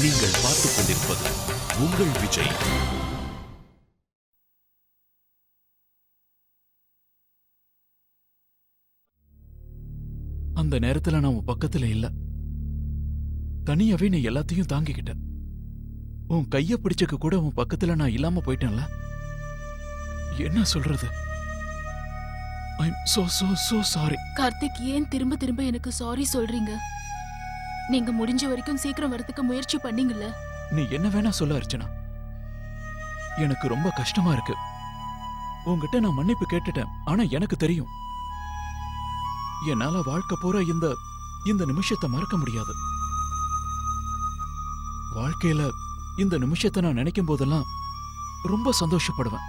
நீங்கள் பார்த்துக் கொண்டிருப்பது உங்கள் விஜய். அந்த நேரத்துல நான் உன் பக்கத்துல இல்ல. தனியாவே நீ எல்லாத்தையும் தாங்கிக்கிட்ட. உன் கைய பிடிச்சக்கு கூட உன் பக்கத்துல நான் இல்லாம போயிட்டேன்ல. என்ன சொல்றது? I'm so sorry. கார்த்திக், ஏன் திரும்ப திரும்ப எனக்கு சாரி சொல்றீங்க? நீங்க முடிஞ்ச வரைக்கும் சீக்கிரம் வரதுக்கு முயற்சி பண்ணீங்கல்ல. நீ என்ன வேணா சொல்ல அர்ச்சனா. எனக்கு ரொம்ப கஷ்டமா இருக்கு. உன்கிட்ட நான் மன்னிப்பு கேட்டுட்டேன். ஆனா எனக்கு தெரியும், என்னால வாழ்க்கை பூரா இந்த நிமிஷத்தை மறக்க முடியாது. வாழ்க்கையில இந்த நிமிஷத்தை நான் நினைக்கும் போதெல்லாம் ரொம்ப சந்தோஷப்படுவேன்.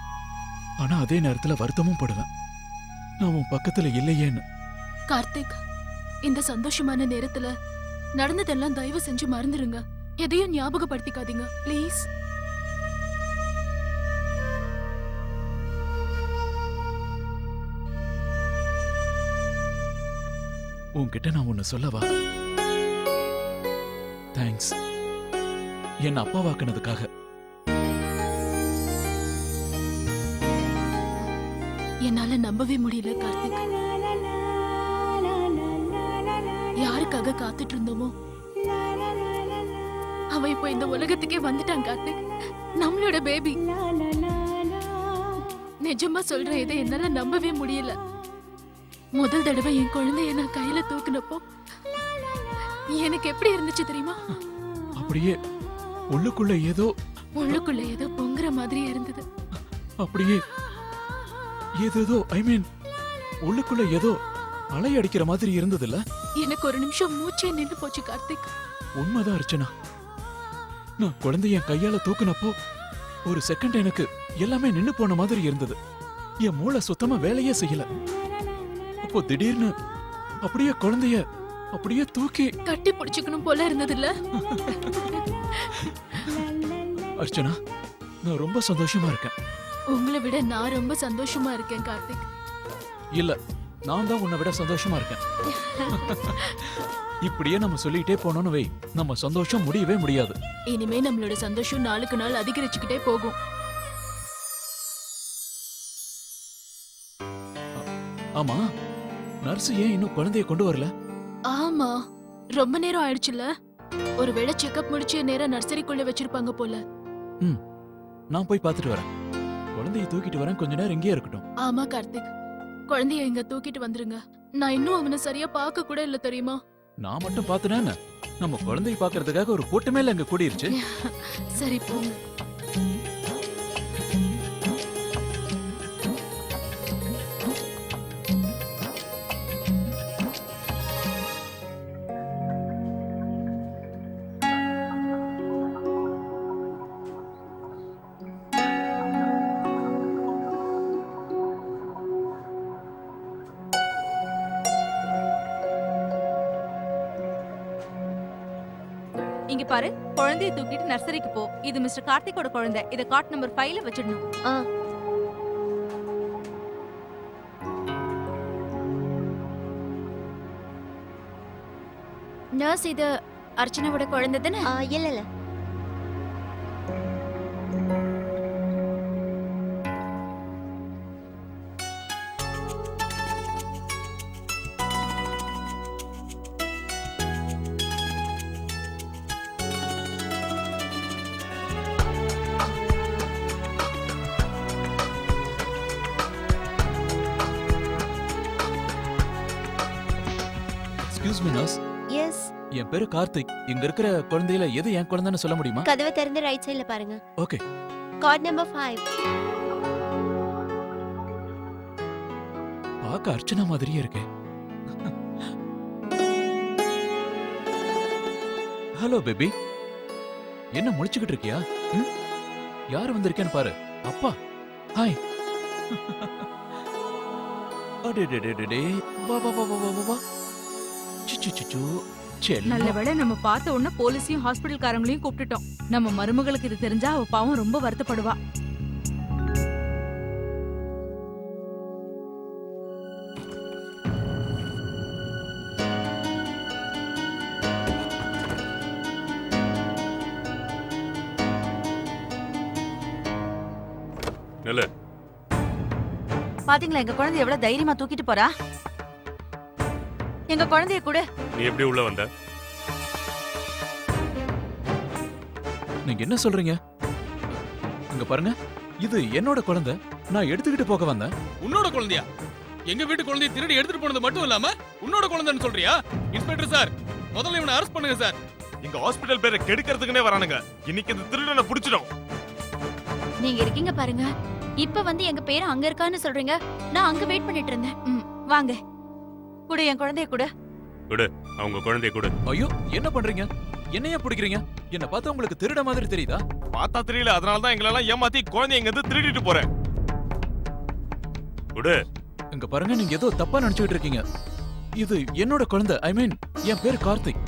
ஆனா அதே நேரத்துல வருத்தமும் படுவேன், நான் உன் பக்கத்துல இல்லையேன்னு. கார்த்திக், இந்த சந்தோஷமான நேரத்துல நடந்ததெல்லாம் தயவு செஞ்சு மறந்துருங்க. எதையும் ஞாபகப்படுத்திக்காதீங்க ப்ளீஸ். உன்கிட்ட நான் ஒன்னு சொல்லவா? தேங்க்ஸ், என்ன அப்பாவாக்குனதுக்காக. என்னால நம்பவே முடியல கார்த்திக். யாருக்காக காத்துட்டு இருந்தோமோ அவன் இப்போ இந்த உலகத்துக்கே வந்துட்டான் கார்த்திக், நம்மளோட பேபி. நிஜமா சொல்றேன், இதை என்னால நம்பவே முடியல. முதல் தடவை என் குழந்தைய நான் கையில தூக்குனப்போ எனக்கு எப்படி இருந்துச்சு தெரியுமா? அப்படியே உள்ளுக்குள்ள ஏதோ பொங்குற மாதிரி இருந்தது. அப்படியே ஏதோ உள்ளுக்குள்ள ஏதோ அலை அடிக்கிற மாதிரி இருந்ததுல்ல. எனக்கு ஒரு நிமிஷம் மூச்சே நின்று போச்சு கார்த்திக். உண்மைதான் அர்ச்சனா. நான் குழந்தைய என் கையால தூக்குனப்போ ஒரு செகண்ட் எனக்கு எல்லாமே நின்னு போன மாதிரி இருந்தது. என் மூளை சுத்தமா வேலையே செய்யல. அப்போ திடீர்னு அப்படியே குழந்தைய அப்படியே தூக்கி கட்டி பிடிச்சுக்கணும் போல இருந்ததுல்ல. அர்ச்சனா, நான் ரொம்ப சந்தோஷமா இருக்கேன். உங்களை விட நான் ரொம்ப சந்தோஷமா இருக்கேன் கார்த்திக். இல்ல, நான் தான் உன்னை விட சந்தோஷமா இருக்கேன். இப்படியே நம்ம சொல்லிட்டே போனோம்னு வை, நம்ம சந்தோஷம் முடியவே முடியாது. இனிமே நம்மளோட சந்தோஷம் நாளுக்கு நாள் அதிகரிச்சுக்கிட்டே போகும். ஆமா, நர்ஸ் ஏன் இன்னும் குழந்தைய கொண்டு வரல? ஆமா, ரொம்ப நேரம் ஆயிடுச்சுல. ஒருவேளை செக்அப் முடிச்சு நேரா நர்சரிக்குள்ள வச்சிருப்பாங்க போல. நான் போய் பார்த்துட்டு வரேன். குழந்தைய தூக்கிட்டு வரேன், கொஞ்ச நேரம் இங்கேயே இருக்கட்டும். ஆமா கார்த்திக், குழந்தைய இங்க தூக்கிட்டு வந்துருங்க. நான் இன்னும் அவனை சரியா பார்க்க கூட இல்ல தெரியுமா? நான் மட்டும் பார்த்தேனா? நம்ம குழந்தைய பார்க்கிறதுக்காக ஒரு கூட்டமே அங்க கூடிருச்சு. சரி போங்க. இங்க பாரு, குழந்தையை தூக்கிட்டு நர்சரிக்கு போ. இது மிஸ்டர் கார்த்திகோட குழந்தை. இத காட் நம்பர் 5ல வச்சிடணும். நர்ஸ், இது அர்ச்சனாவோட குழந்தை தானே? இல்ல. Excuse me nurse. எஸ். என் பேரு கார்த்திக். இங்க இருக்கிற குழந்தையில எது என் குழந்தைன்னு சொல்ல முடியுமா? கதவை திறந்து ரைட் சைடுல பாருங்க. ஓகே. Card number 5. பார்க்க அர்ச்சனா மாதிரியே இருக்கு. ஹலோ பேபி, என்ன முழிச்சுக்கிட்டு இருக்கியா? யார் வந்திருக்கேன்னு பாரு. அப்பா, ஹாய். அடடடடடே, வா வா வா வா வா வா. சிச்சிச்சிச்சு. நல்ல வேளை நம்ம பார்த்த உடனே போலீஸையும் ஹாஸ்பிடல்காரங்களையும் கூப்பிட்டுட்டோம். நம்ம மருமகளுக்கு இது தெரிஞ்சா அவ பாவம் ரொம்ப வருத்தப்படுவா. நில்லு. பாத்தீங்களா எங்க குழந்தை எவ்வளவு தைரியமா தூக்கிட்டு போறா? எங்க குழந்தைய கூட நீ எப்படி உள்ள வந்த? நீங்க என்ன சொல்றீங்க? இங்க பாருங்க, இது என்னோட குழந்தை. நான் எடுத்துக்கிட்டு போக வந்தேன். உன்னோட குழந்தையா? எங்க வீட்டு குழந்தையை திருடி எடுத்துட்டு போனது மட்டும் இல்லாம உன்னோட குழந்தைன்னு சொல்றியா? இன்ஸ்பெக்டர் சார், முதல்ல இவனை அரெஸ்ட் பண்ணுங்க சார். இங்க ஹாஸ்பிடல் பேரை கெடுக்கிறதுக்குனே வரானுங்க. இன்னைக்கு இந்த திருடனை புடிச்சிடும். நீங்க இருக்கீங்க பாருங்க. இப்ப வந்து எங்க பேரு அங்க இருக்கான்னு சொல்றீங்க. நான் அங்க வெயிட் பண்ணிட்டு இருந்தேன். வாங்க கூட என் குழந்தைய கூட. அவங்க குழந்தைய கொடு. ஐயோ, என்ன பண்றீங்க? என்னைய பிடிக்கிறீங்க? என்ன பார்த்தா உங்களுக்கு திருட மாதிரி தெரியுதா? பார்த்தா தெரியல, அதனால தான் எங்களெல்லாம் ஏமாத்தி குழந்தைய இங்க இருந்து திருடிட்டு போறேன். கொடு. இங்க பாருங்க, நீங்க ஏதோ தப்பா நினைச்சுக்கிட்டு இருக்கீங்க. இது என்னோட குழந்தை. ஐ மீன், என் பேர் கார்த்திக்.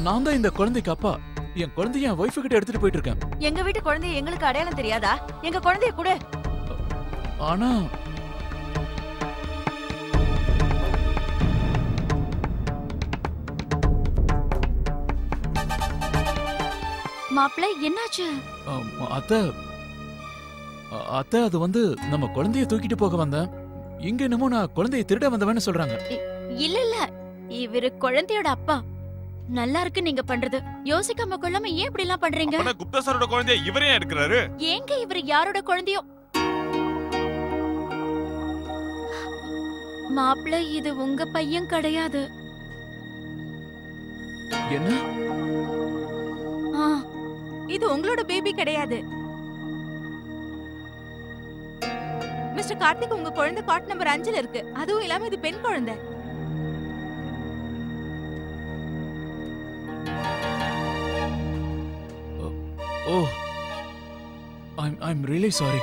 நான் தான் இந்த குழந்தைக்கு அப்பா. என் குழந்தைய என் ஒய்ஃபு கிட்ட எடுத்துட்டு போயிட்டு இருக்கேன். எங்க வீட்டு குழந்தைய எங்களுக்கு அடையாளம் தெரியாதா? எங்க குழந்தைய கூட. ஆனா மாப்பிள்ளை என்னாச்சு? அத்தை, அது வந்து நம்ம குழந்தைய தூக்கிட்டு போக வந்தேன். இங்க என்னமோ நான் குழந்தைய திருட வந்தவன்னு சொல்றாங்க. இல்ல இல்ல, இவரு குழந்தையோட அப்பா. நல்லா இருக்கு நீங்க பண்றது. யோசிக்காம கொள்ளாம ஏன் இப்படி எல்லாம் பண்றீங்க? அப்பனா குப்தா சாரோட குழந்தைய இவரே எடுக்கறாரு. ஏங்க இவரு யாரோட குழந்தையோ? மாப்பிள்ளை, இது உங்க பையன் கிடையாது. என்ன? ஆ, இது உங்களோட பேபி கிடையாது. மிஸ்டர் கார்த்திக், உங்க குழந்தை காட் நம்பர் 5ல இருக்கு. அதுவும் இல்லாம இது பெண் குழந்தை. ஓ, I'm really sorry.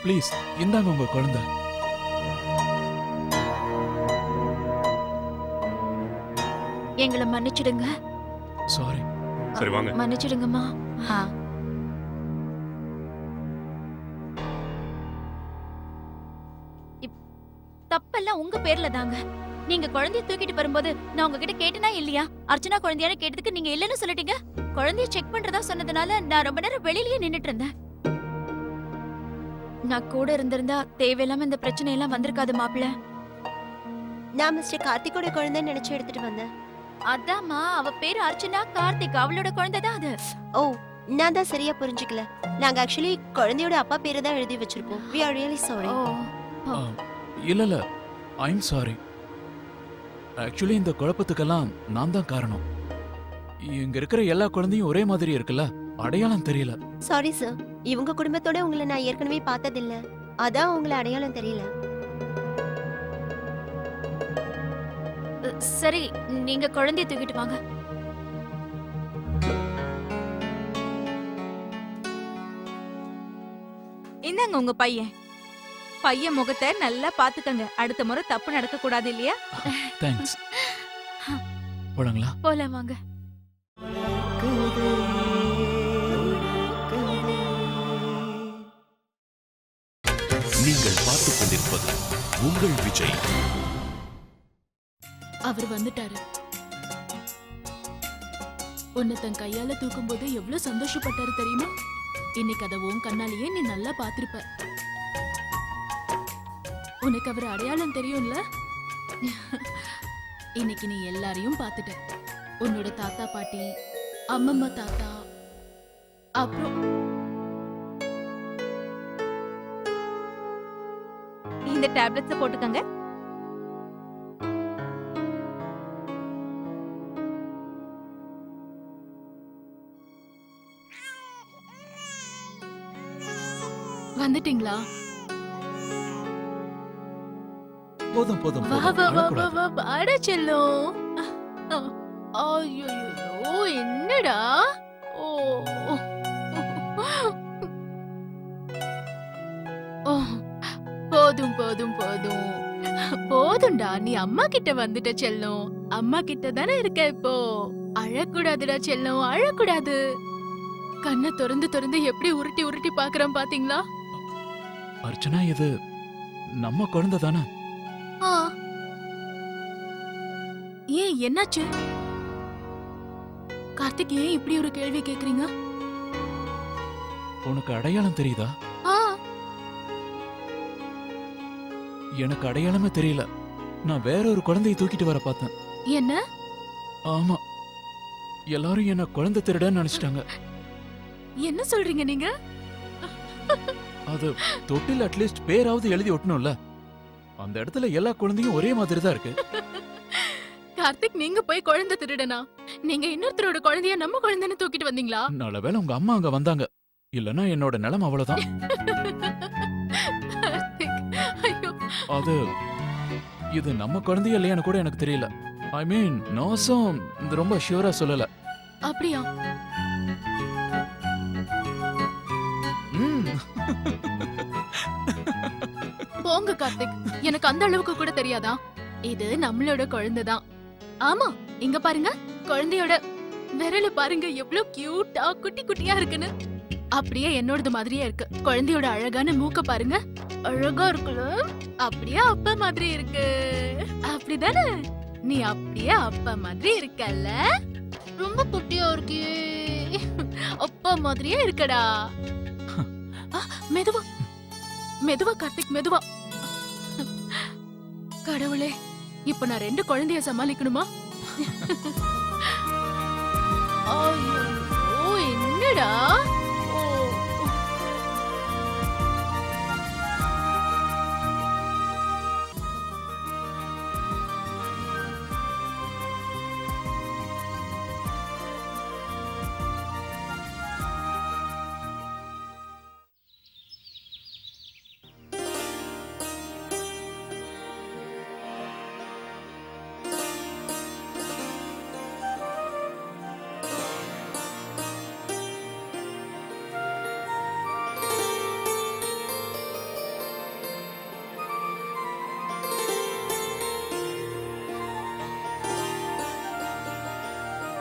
ப்ளீஸ், இந்தாங்க உங்க குழந்தை. எங்களை மன்னிச்சிடுங்க. சாரி. சரி வாங்க. மன்னிச்சிடுங்கம்மா. தப்பெல்லாம் உங்க பேர்ல தாங்க. நீங்க குழந்தைய தூக்கிட்டு வரும்போது நான் உங்ககிட்ட கேட்டனா இல்லையா? அர்ச்சனா குழந்தையான கேட்டதுக்கு நீங்க இல்லன்னு சொல்லிட்டீங்க. குழந்தைய செக் பண்றதா சொன்னதுனால நான் ரொம்ப நேரம் வெளியிலேயே நின்னுட்டு இருந்தேன். நான் கூட இருந்திருந்தா தேவையில்லாம இந்த பிரச்சனை எல்லாம் வந்திருக்காது மாப்பிள்ள. நான் மிஸ்டர் கார்த்திகோட குழந்தைன்னு நினைச்சு எடுத்துட்டு வந்தேன். அதாம்மா, அவ பேரு அர்ச்சனா கார்த்திக். அவளோட குழந்தை தான் அது. ஓ, நான் தான் சரியா புரிஞ்சுக்கல. நாங்க ஆக்சுவலி குழந்தையோட அப்பா பேரை தான் எழுதி வச்சிருக்கோம். We are really sorry. ஓ, இல்ல, I'm sorry. ஆக்சுவலி இந்த குழப்பத்துக்கெல்லாம் நான் தான் காரணம். இங்க இருக்கிற எல்லா குழந்தையும் ஒரே மாதிரி இருக்குல்ல, அடையாளம் தெரியல. Sorry sir. இவங்க குடும்பத்தோட உங்களை நான் ஏற்கனவே பார்த்ததில்ல. அதான் உங்களை அடையாளம் தெரியல. சரி, நீங்க குழந்தைய தூக்கிட்டு வாங்க. இந்தாங்க உங்க பையன். பையன் முகத்தை நல்லா பாத்துக்கங்க. அடுத்த முறை தப்பு நடக்க கூடாது இல்லையா? தேங்க்ஸ். போலாங்களா? போலாம் வாங்க. நீங்கள் பார்த்துக் கொண்டிருப்பது உங்கள் விஜய். அவர் வந்துட்டாரு. உன்னை தன் கையால தூக்கும் போது எவ்வளவு சந்தோஷப்பட்டாரு தெரியுமா? இன்னைக்கு அதை உன் கண்ணாலேயே நீ நல்லா பாத்திருப்ப. உனக்கு அவர் அடையாளம் தெரியும்ல? இன்னைக்கு நீ எல்லாரையும் பார்த்துட்ட. உன்னோட தாத்தா பாட்டி, அம்மம்மா தாத்தா, அப்புறம் இந்த டேப்லெட்ஸை போட்டுக்கங்க. வந்துட்டீங்களா? போதும் போதும் வா வா வா வா அழக்கூடாது. வா பாட செல்லும். ஐயோ என்னடா? ஓ ஓ, போதும் போதும் போதும் போதும்டா. நீ அம்மா கிட்ட வந்துட்ட செல்லும். அம்மா கிட்ட தானே இருக்க இப்போ. அழக்கூடாதுடா செல்லும், அழக்கூடாது. கண்ணை திறந்து திறந்து எப்படி உருட்டி உருட்டி பாக்குறான் பாத்தீங்களா? அர்ச்சனா, இது நம்ம குழந்தை தானே? ஆ. ஏன் என்னாச்சு? கார்த்திக், ஏன் இப்படி ஒரு கேள்வி கேக்குறீங்க? உனக்கு அடையாளம் தெரியுதா? ஆ, எனக்கு அடையாளமே தெரியல. நான் வேற ஒரு குழந்தையை தூக்கிட்டு வர பார்த்தேன். என்ன ஆமா, எல்லாரும் என்ன குழந்தை திருடன்னு நினைச்சிட்டாங்க. என்ன சொல்றீங்க நீங்க? அது தொட்டில் அட்லீஸ்ட் பேராவது எழுதி ஒட்டணும்ல. அந்த இடத்துல எல்லா குழந்தையும் ஒரே மாதிரி தான் இருக்கு. கார்த்திக், நீங்க போய் குழந்தை திருடனா? நீங்க இன்னொருத்தரோட குழந்தைய நம்ம குழந்தைன்னு தூக்கிட்டு வந்தீங்களா? நல்லவேளை உங்க அம்மா அங்க வந்தாங்க. இல்லனா என்னோட நிலைமை அவ்வளவுதான். கார்த்திக், ஐயோ. அது இது நம்ம குழந்தைய இல்லையான்னு கூட எனக்கு தெரியல. ஐ மீன் நோசம் இது ரொம்ப ஷியூரா சொல்லல. அப்படியா? ம். போங்க கார்த்திக், எனக்கு அந்த அளவுக்கு கூட தெரியாதா? இது நம்மளோட குழந்தை தான். ஆமா, இங்க பாருங்க, குழந்தையோட விரல பாருங்க, எவ்வளவு கியூட்டா குட்டி குட்டியா இருக்குன்னு. அப்படியே என்னோடது மாதிரியே இருக்கு. குழந்தையோட அழகான மூக்க பாருங்க, அழகா இருக்குல்ல? அப்படியே அப்பா மாதிரி இருக்கு. அப்படிதானே? நீ அப்படியே அப்பா மாதிரி இருக்கல்ல? ரொம்ப குட்டியா இருக்கியே, அப்பா மாதிரியே இருக்கடா. மெதுவா மெதுவா கார்த்திக், மெதுவா. கடவுளே, இப்ப நான் 2 குழந்தைய சமாளிக்கணுமா? ஐயோ, என்னடா? ஓ,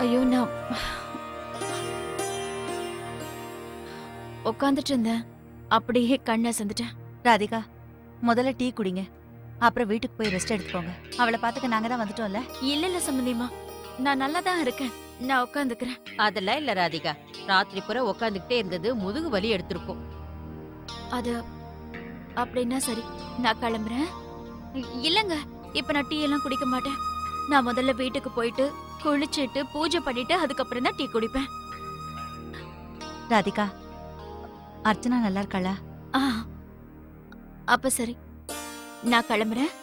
ஐயோ, நான் உட்காந்துட்டு இருந்தேன், அப்படியே கண்ணை சந்துட்டேன். ராதிகா, முதல்ல டீ குடிங்க, அப்புறம் வீட்டுக்கு போய் ரெஸ்ட் எடுத்துக்கோங்க. அவளை பாத்துக்க நாங்க தான் வந்துட்டோம்ல. இல்ல இல்ல சம்பந்தியம்மா, நான் நல்லா தான் இருக்கேன். நான் உட்காந்துக்கிறேன். அதெல்லாம் இல்ல ராதிகா, ராத்திரி பூரா உக்காந்துக்கிட்டே இருந்தது முதுகு வலி எடுத்திருக்கும். அது அப்படின்னா சரி, நான் கிளம்புறேன். இல்லங்க, இப்ப நான் டீ எல்லாம் குடிக்க மாட்டேன். நான் முதல்ல வீட்டுக்கு போயிட்டு குளிச்சிட்டு பூஜை பண்ணிட்டு அதுக்கப்புறம் தான் டீ குடிப்பேன். ராதிகா, அர்ச்சனா நல்லா இருக்காளா? ஆ, அப்ப சரி, நான் கிளம்புறேன்.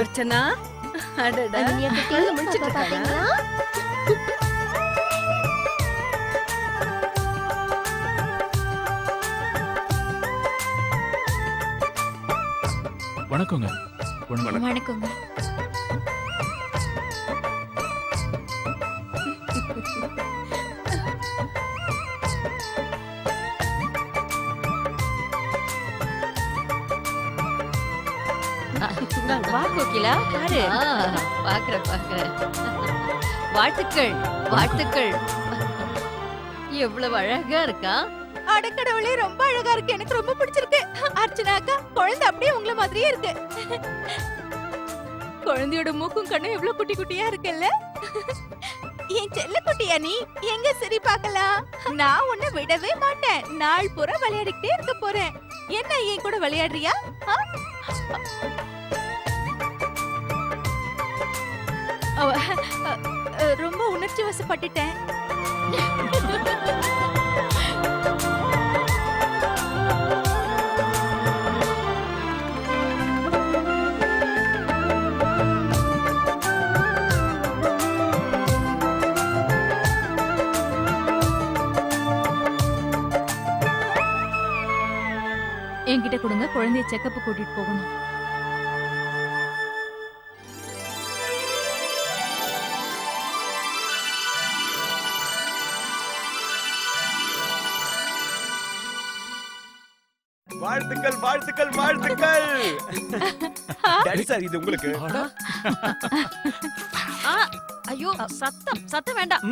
அர்ச்சனா, அடடா, அனன்யா குட்டி, கண்ணு முழிச்சிட்டு பாப்பா இருக்காளா? பாத்தீங்களா? வணக்கங்க. வணக்கம். வணக்கங்க. வா கோகிலா, பாரு. பாக்குறேன். வாழ்த்துக்கள், வாழ்த்துக்கள். எவ்வளவு அழகா இருக்கா. அடக்கடவுளே, ரொம்ப அழகா இருக்கு. எனக்கு ரொம்ப பிடிச்சிருக்கு. அர்ச்சனா அக்கா, குழந்தை அப்படியே உங்கள மாதிரியே இருக்கு. குழந்தையோட மூக்கும் கண்ணும் எவ்வளவு குட்டி குட்டியா இருக்குல்ல? என் செல்ல குட்டியா நீ? எங்க சரி பார்க்கலாம். நான் உன்னை விடவே மாட்டேன். நாள் பூரா விளையாடிக்கிட்டே இருக்க போறேன். என்ன, என் கூட விளையாடுறியா? ஆ? ரொம்ப உணர்ச்சி வசப்பட்டுட்டேன். என்கிட்ட கொடுங்க, குழந்தைய செக்கப் கூட்டிட்டு போகணும். வாழ்த்துக்கள் வாழ்த்துக்கள் வாழ்த்துக்கள். டாடி சார் இது உங்களுக்கு. ஐயோ சத்தம் சத்தம் வேண்டாம்.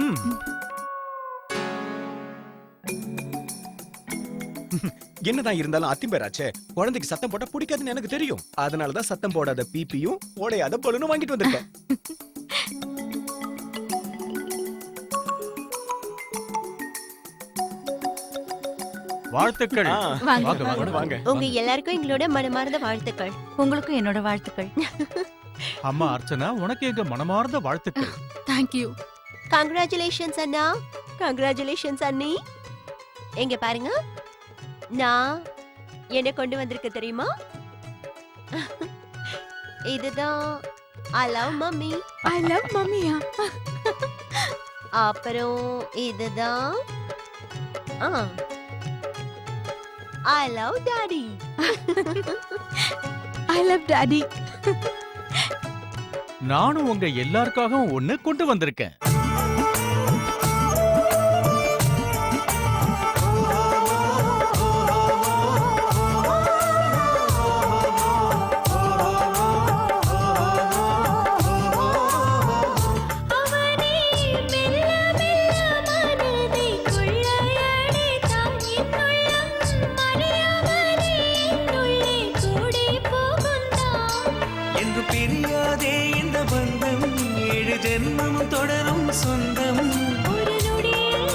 என்னதான் இருந்தாலும் அத்திம்பேராச்சே, குழந்தைக்கு சத்தம் போட்டா பிடிக்காதுன்னு எனக்கு தெரியும். அதனாலதான் சத்தம் போடாத பிபியும் ஓடையாத பலூனும் வாங்கிட்டு வந்திருக்கேன். வாழ்த்துக்கள். வாங்க வாங்க. உங்க எல்லாருக்கும் எங்களோட மனமார்ந்த வாழ்த்துக்கள். உங்களுக்கும் என்னோட வாழ்த்துக்கள். அம்மா அர்ச்சனா, உனக்கு எங்க மனமார்ந்த வாழ்த்துக்கள். தேங்க்யூ. கங்க்ராச்சுலேஷன்ஸ் அண்ணா. கங்க்ராச்சுலேஷன்ஸ் அண்ணி. எங்க பாருங்க, நான் என்ன கொண்டு வந்திருக்க தெரியுமா? இதுதான் I love mummy. I love மம்மியா? அப்புறம் இதுதான் I love daddy. I love daddy. நானும் உங்க எல்லாருக்காகவும் ஒண்ணு கொண்டு வந்திருக்கேன். தொடரும் சொந்தம் ஒரு நொடியில்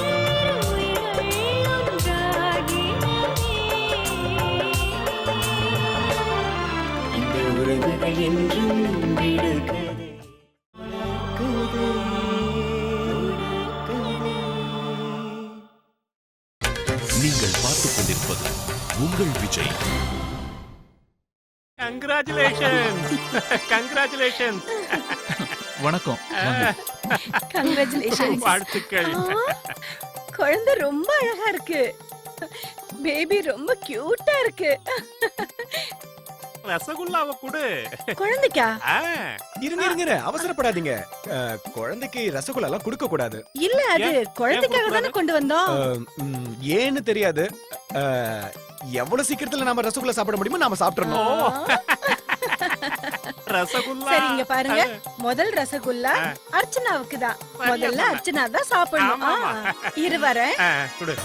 இந்த உறவுகள் என்றும் நீங்கள் பார்த்துக் கொண்டிருப்பது உங்கள் விஜய். கங்க்ராச்சுலேஷன்ஸ். கங்க்ராச்சுலேஷன்ஸ். வணக்கம். கங்க்ராச்சுலேஷன்ஸ். வாழ்த்துக்கள். குழந்தை ரொம்ப அழகா இருக்கு. பேபி ரொம்ப கியூட்டா இருக்கு. ரசகுல்லாவை கொடு. குழந்தைக்கா? இருங்க இருங்க, அவசரப்படாதீங்க. குழந்தைக்கு ரசகுல்லா எல்லாம் கொடுக்க கூடாது. இல்ல, அது குழந்தைக்காக தானே கொண்டு வந்தோம். ஏன்னு தெரியாது. எவ்வளவு சீக்கிரத்துல நாம ரசகுல்லா சாப்பிட முடியுமோ நாம சாப்பிட்டுறோம். ரசகுல்லா. சரி, இங்க பாருங்க. முதல் ரசகுல்லா அர்ச்சனாவுக்கு தான். முதல்ல அர்ச்சனா தான் சாப்பிடணும். இரு வரேன். கொடு.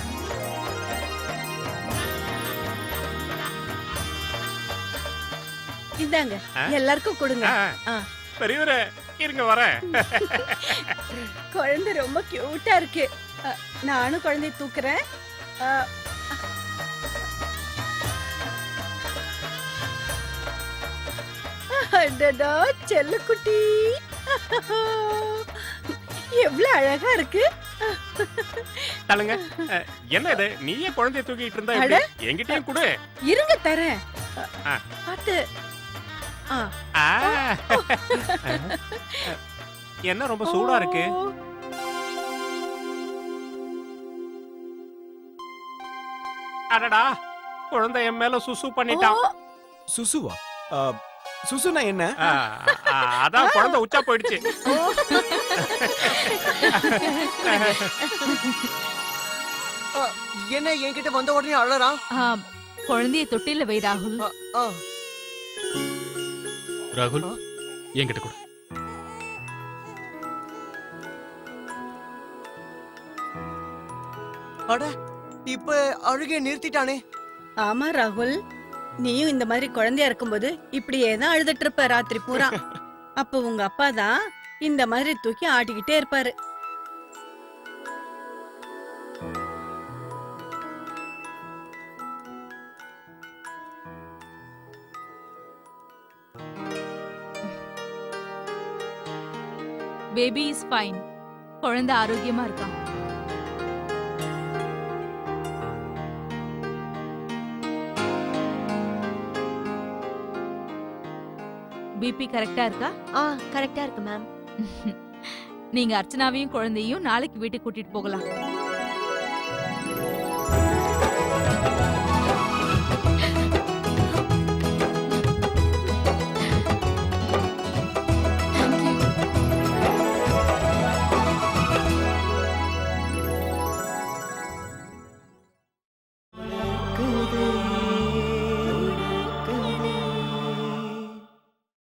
இந்தாங்க, எல்லாருக்கும் கொடுங்க. பெரியவரே இருங்க வரேன். குழந்தை ரொம்ப கியூட்டா இருக்கு. நானும் குழந்தைய தூக்குறேன். அடடா செல்லக்குட்டி, எவ்வளவு அழகா இருக்கு. தள்ளுங்க. என்ன இது, நீயே குழந்தைய தூக்கிட்டு இருந்தா எப்படி? என்கிட்டயும் கொடு. இருங்க தரேன். பாத்து. என்ன ரொம்ப சூடா இருக்கு? அடடா, குழந்தை என் மேல சுசு பண்ணிட்டான். சுசுவா? சுசுனா என்ன? அதான் குழந்தை உச்சா போயிடுச்சு. என்ன என்கிட்ட வந்த உடனே அழறான்? குழந்தைய தொட்டில வை ராகுல். ராகுல், என்கிட்ட கொடு. அட, இப்ப அழுகைய நிறுத்திட்டானே. ஆமா ராகுல், நீயும் இந்த மாதிரி குழந்தையா இருக்கும்போது இப்படியே தான் அழுதுட்டு இருப்ப ராத்திரி பூரா. அப்ப உங்க அப்பா தான் இந்த மாதிரி தூக்கி ஆட்டிக்கிட்டே இருப்பாரு. Baby is fine. குழந்தை ஆரோக்கியமா இருக்கா. பிபி கரெக்டா இருக்கா? கரெக்டா இருக்கு மேம். நீங்க அர்ச்சனாவையும் குழந்தையும் நாளைக்கு வீட்டுக்கு கூட்டிட்டு போகலாம்.